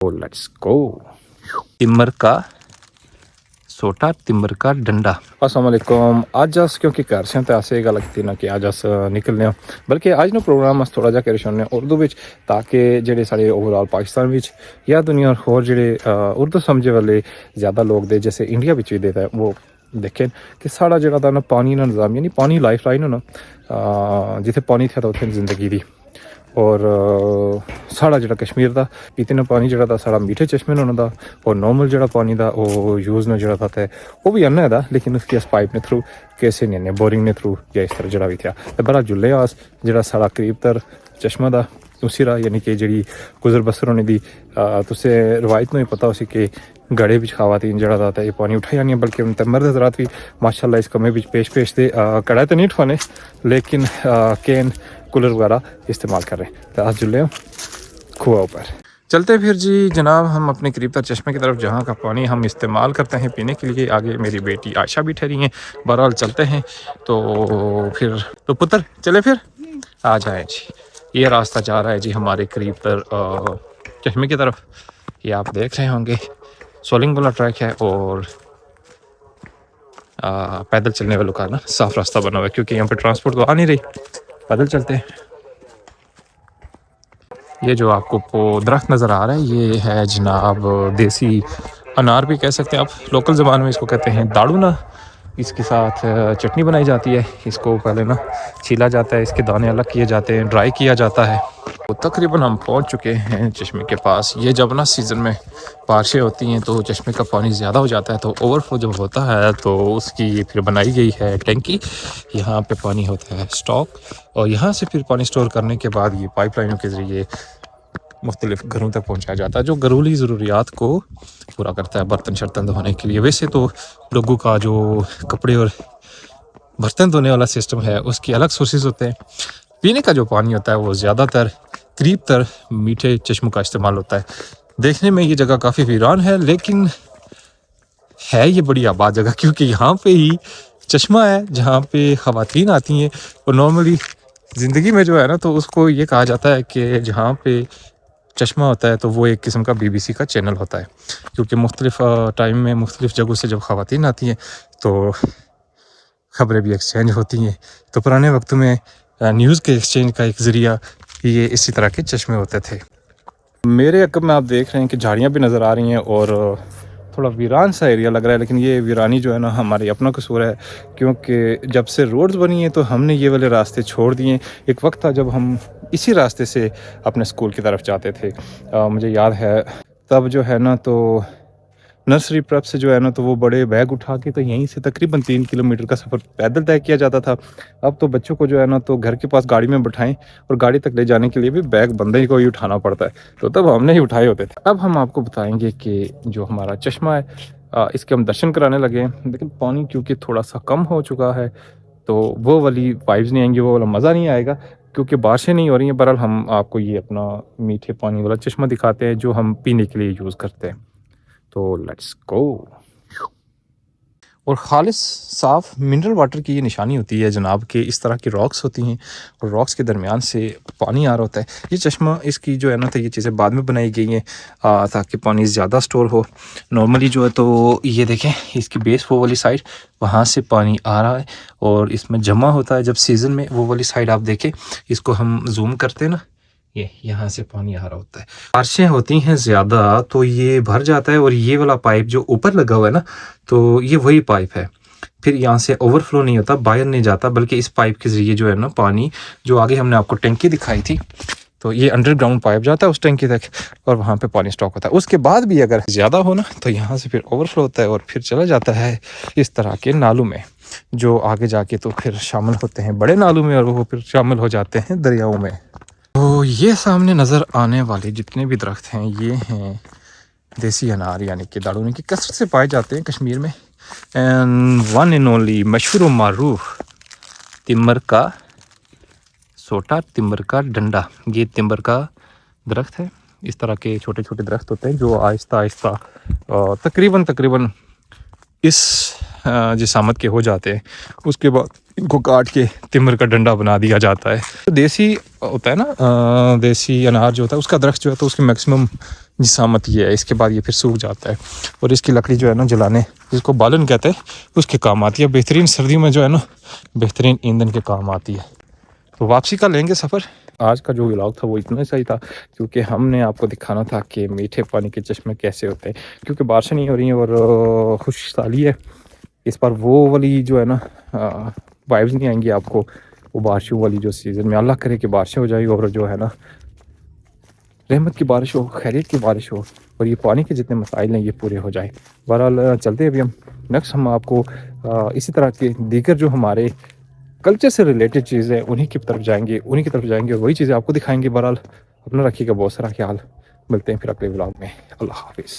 तो let's go. तिम्बर का सोटा, तिम्बर का डंडा। अस्सलाम वालेकुम। अज अस क्योंकि घर से तो ऐसे गल की ना कि अज अस निकलने बल्कि अज ना प्रोग्राम अस थोड़ा जहा करी छोड़ने उर्दू विच, ताकि जेडे साढ़े ओवरऑल पाकिस्तान विच या दुनिया होर जेडे उर्दू समझे वाले ज़्यादा लोग दे जैसे इंडिया विच भी देता है वो देखें कि साढ़ा जेड़ा ना पानी ना निज़ाम यानी पानी लाइफ लाइन हो ना, जिथे पानी थे तो उत्थे जिंदगी दी। और साढ़ा जेड़ा कश्मीर दा पीते पानी जेड़ा था साढ़ा मीठे चश्मे ने दा, और नॉर्मल जेड़ा पानी दा वो यूज़ ने जेड़ा था वो भी आना है, लेकिन उसकी अस पाइप ने थ्रू कैसे नहीं आने, बोरिंग ने थ्रू या इस तरह जेड़ा भी था। तो बड़ा जुल्ले अस जेड़ा साढ़ा करीब तर चश्मा दा उसी रा यानी कि जी गुजर बसर होने की तुसे रवायत में पता उसी कि गड़े बिच खावातीन जड़ा था ये पानी उठाई आनी, बल्कि तमर हजरात भी माशाल्लाह इस कमे बिच पेश पेश थे कड़ा तो नहीं उठाने, लेकिन कैन कूलर वगैरह इस्तेमाल कर रहे हैं। तो आज जुल्ले खुआ ऊपर चलते फिर जी जनाब, हम अपने करीब तर चश्मे की तरफ जहाँ का पानी हम इस्तेमाल करते हैं पीने के लिए। आगे मेरी बेटी आयशा भी ठहरी हैं, बहरहाल चलते हैं। तो फिर तो पुत्र चले फिर आ जाए जी। ये रास्ता जा रहा है जी हमारे करीब तर चश्मे की तरफ। ये आप देख रहे होंगे सोलिंग वाला ट्रैक है, और पैदल चलने वालों का ना साफ रास्ता बना हुआ है, क्योंकि यहाँ पे ट्रांसपोर्ट तो आ नहीं रही, पैदल चलते हैं। ये जो आपको दरख्त नज़र आ रहा है ये है जनाब देसी अनार भी कह सकते हैं आप, लोकल ज़बान में इसको कहते हैं दाड़ू ना। इसके साथ चटनी बनाई जाती है। इसको पहले ना छीला जाता है, इसके दाने अलग किए जाते हैं, ड्राई किया जाता है। तो तकरीबन हम पहुंच चुके हैं चश्मे के पास। ये जब ना सीज़न में बारिशें होती हैं तो चश्मे का पानी ज़्यादा हो जाता है, तो ओवरफ्लो जब होता है तो उसकी फिर बनाई गई है टैंकी। यहाँ पे पानी होता है स्टॉक, और यहाँ से फिर पानी स्टोर करने के बाद ये पाइपलाइनों के ज़रिए मुख्तलिफ घरों तक पहुँचाया जाता है, जो घरेलू ज़रूरियात को पूरा करता है, बर्तन शर्तन धोने के लिए। वैसे तो लोगों का जो कपड़े और बर्तन धोने वाला सिस्टम है उसकी अलग सोर्सेज होते हैं। पीने का जो पानी होता है वो ज़्यादातर करीब तर मीठे चश्मों का इस्तेमाल होता है। देखने में ये जगह काफ़ी वीरान है, लेकिन है ये बड़ी आबाद जगह, क्योंकि यहाँ पे ही चश्मा है जहाँ पे ख़वातीन आती हैं। और नॉर्मली ज़िंदगी में जो है ना, तो उसको ये कहा जाता है कि जहाँ पे चश्मा होता है तो वो एक किस्म का BBC का चैनल होता है, क्योंकि मुख्तलिफ टाइम में मुख्तलिफ जगहों से जब ख़वातीन आती हैं तो ख़बरें भी एक्सचेंज होती हैं। तो पुराने वक्त में न्यूज़ के एक्सचेंज का एक ज़रिया ये इसी तरह के चश्मे होते थे। मेरे अकब में आप देख रहे हैं कि झाड़ियाँ भी नज़र आ रही हैं और थोड़ा वीरान सा एरिया लग रहा है, लेकिन ये वीरानी जो है ना हमारे अपना कसूर है, क्योंकि जब से रोड्स बनी हैं तो हमने ये वाले रास्ते छोड़ दिए। एक वक्त था जब हम इसी रास्ते से अपने स्कूल की तरफ जाते थे। मुझे याद है तब जो है ना तो नर्सरी प्रेप से जो है ना तो वो बड़े बैग उठा के तो यहीं से तकरीबन 3 किलोमीटर का सफ़र पैदल तय किया जाता था। अब तो बच्चों को जो है ना तो घर के पास गाड़ी में बिठाएं और गाड़ी तक ले जाने के लिए भी बैग बंदे को ही उठाना पड़ता है, तो तब हमने ही उठाए होते थे। अब हम आपको बताएंगे कि जो हमारा चश्मा है इसके हम दर्शन कराने लगे हैं, लेकिन पानी क्योंकि थोड़ा सा कम हो चुका है तो वो वाली वाइब्स नहीं आएंगी, वो वाला मज़ा नहीं आएगा, क्योंकि बारिशें नहीं हो रही हैं। बहरहाल हम आपको ये अपना मीठे पानी वाला चश्मा दिखाते हैं जो हम पीने के लिए यूज़ करते हैं। तो लेट्स गो। और ख़ालिस साफ़ मिनरल वाटर की ये निशानी होती है जनाब कि इस तरह की रॉक्स होती हैं और रॉक्स के दरमियान से पानी आ रहा होता है। ये चश्मा इसकी जो है ना तो ये चीज़ें बाद में बनाई गई हैं ताकि पानी ज़्यादा स्टोर हो। नॉर्मली जो है तो ये देखें इसकी बेस वो वाली साइड वहाँ से पानी आ रहा है और इसमें जमा होता है जब सीज़न में। वो वाली साइड आप देखें, इसको हम जूम करते हैं ना, ये यहाँ से पानी आ रहा होता है। बारिशें होती हैं ज़्यादा तो ये भर जाता है, और ये वाला पाइप जो ऊपर लगा हुआ है ना तो ये वही पाइप है। फिर यहाँ से ओवरफ्लो नहीं होता, बाहर नहीं जाता, बल्कि इस पाइप के ज़रिए जो है ना पानी, जो आगे हमने आपको टंकी दिखाई थी, तो ये अंडरग्राउंड पाइप जाता है उस टंकी तक और वहाँ पे पानी स्टॉक होता है। उसके बाद भी अगर ज़्यादा हो ना तो यहाँ से फिर ओवरफ्लो होता है और फिर चला जाता है इस तरह के नालों में, जो आगे जाके तो फिर शामिल होते हैं बड़े नालों में और वो फिर शामिल हो जाते हैं दरियाओं में। तो ये सामने नज़र आने वाले जितने भी दरख्त हैं ये हैं देसी अनार, यानी कि दाड़ू की कसरत से पाए जाते हैं कश्मीर में। एंड वन एंड ओनली मशहूर मारूफ तिम्बर का सोटा, तिम्बर का डंडा। ये तिम्बर का दरख्त है। इस तरह के छोटे छोटे दरख्त होते हैं जो आहिस्ता आहिस्ता तकरीबन इस जिसामत के हो जाते हैं। उसके बाद इनको काट के तिम्बर का डंडा बना दिया जाता है। तो देसी होता है ना, देसी अनार जो होता है उसका दरख्त जो है तो उसकी मैक्सिमम जिसामत ये है। इसके बाद ये फिर सूख जाता है और इसकी लकड़ी जो है ना जलाने, जिसको बालन कहते हैं, उसके काम आती है। बेहतरीन सर्दियों में जो है ना बेहतरीन ईंधन के काम आती है। तो वापसी का लेंगे सफ़र। आज का जो व्लॉग था वो इतना सही था, क्योंकि हमने आपको दिखाना था कि मीठे पानी के चश्मे कैसे होते हैं। क्योंकि बारिशें नहीं हो रही हैं और खुशहाली है, इस बार वो वाली जो है ना वाइब्स नहीं आएंगी आपको, वो बारिशों वाली जो सीज़न में। अल्लाह करे कि बारिशें हो जाएगी और जो है ना रहमत की बारिश हो, खैरियत की बारिश हो और ये पानी के जितने मसाइल हैं ये पूरे हो जाए। बहरहाल चलते हैं अभी हम। नेक्स्ट हम आपको इसी तरह के दीगर जो हमारे कल्चर से रिलेटेड चीज़ें हैं उन्हीं की तरफ जाएंगे, और वही चीज़ें आपको दिखाएंगे। बहरहाल अपना रखिएगा बहुत सारा ख्याल। मिलते हैं फिर अगले व्लॉग में। अल्लाह हाफिज़।